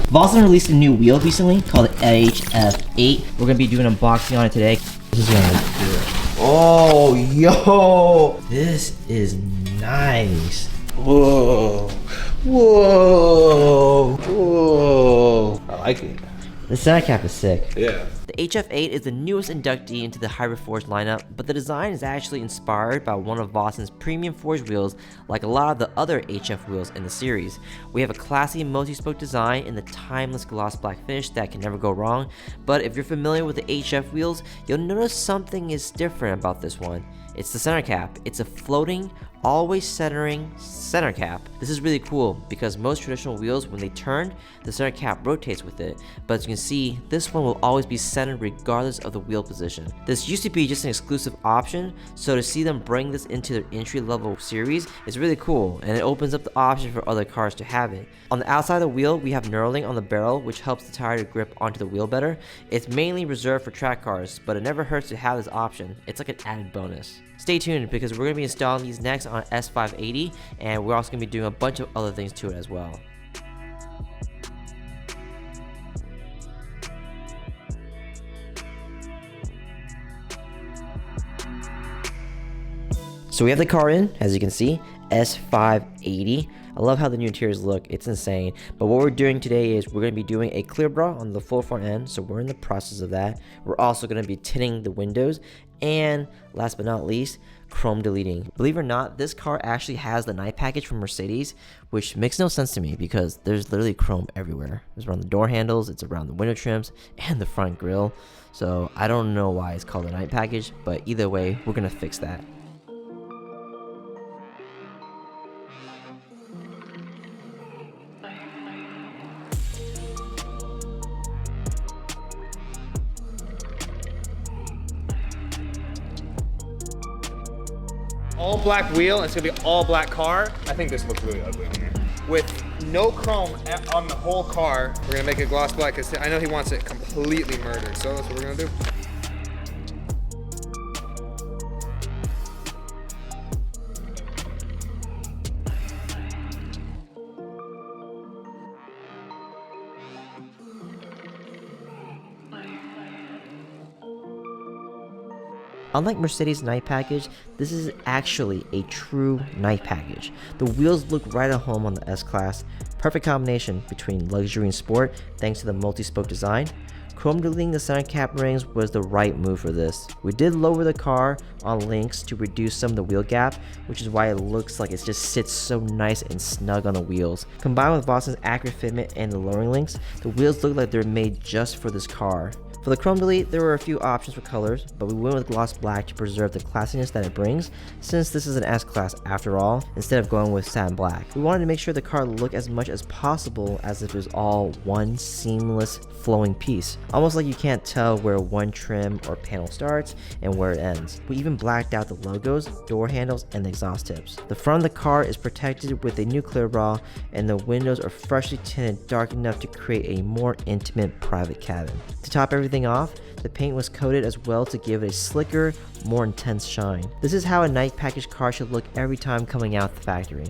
Vossen released a new wheel recently called HF8. We're gonna be doing an unboxing on it today. This is gonna do it. Oh, yo! This is nice. Whoa. Whoa. Whoa. I like it. The center cap is sick. Yeah. The HF8 is the newest inductee into the Hybrid Forge lineup, but the design is actually inspired by one of Vossen's premium forged wheels, like a lot of the other HF wheels in the series. We have a classy multi-spoke design in the timeless gloss black finish that can never go wrong, but if you're familiar with the HF wheels, you'll notice something is different about this one. It's the center cap. It's a floating, always centering center cap. This is really cool because most traditional wheels, when they turn, the center cap rotates with it, but as you can see, this one will always be centered regardless of the wheel position. This used to be just an exclusive option, so to see them bring this into their entry-level series is really cool, and it opens up the option for other cars to have it. On the outside of the wheel, we have knurling on the barrel, which helps the tire to grip onto the wheel better. It's mainly reserved for track cars, but it never hurts to have this option. It's like an added bonus. Stay tuned because we're going to be installing these next on S580, and we're also going to be doing a bunch of other things to it as well. So we have the car in, as you can see, S580. I love how the new interiors look, it's insane. But what we're doing today is we're going to be doing a clear bra on the full front end, so we're in the process of that. We're also going to be tinting the windows, and last but not least, chrome deleting. Believe it or not, this car actually has the night package from Mercedes, which makes no sense to me because there's literally chrome everywhere. It's around the door handles, it's around the window trims, and the front grille. So I don't know why it's called the night package, but either way, we're going to fix that. All black wheel, and it's gonna be all black car. I think this looks really ugly on there. With no chrome on the whole car, we're gonna make it gloss black because I know he wants it completely murdered, so that's what we're gonna do. Unlike Mercedes night package, this is actually a true night package. The wheels look right at home on the S-Class. Perfect combination between luxury and sport thanks to the multi-spoke design. Chrome deleting the center cap rings was the right move for this. We did lower the car on links to reduce some of the wheel gap, which is why it looks like it just sits so nice and snug on the wheels. Combined with Vossen's accurate fitment and the lowering links, the wheels look like they're made just for this car. For the chrome delete, there were a few options for colors, but we went with gloss black to preserve the classiness that it brings, since this is an S-Class after all, instead of going with satin black. We wanted to make sure the car looked as much as possible as if it was all one seamless, flowing piece. Almost like you can't tell where one trim or panel starts and where it ends. We even blacked out the logos, door handles, and the exhaust tips. The front of the car is protected with a new clear bra, and the windows are freshly tinted dark enough to create a more intimate private cabin. To top everything off, the paint was coated as well to give it a slicker, more intense shine. This is how a night package car should look every time coming out the factory.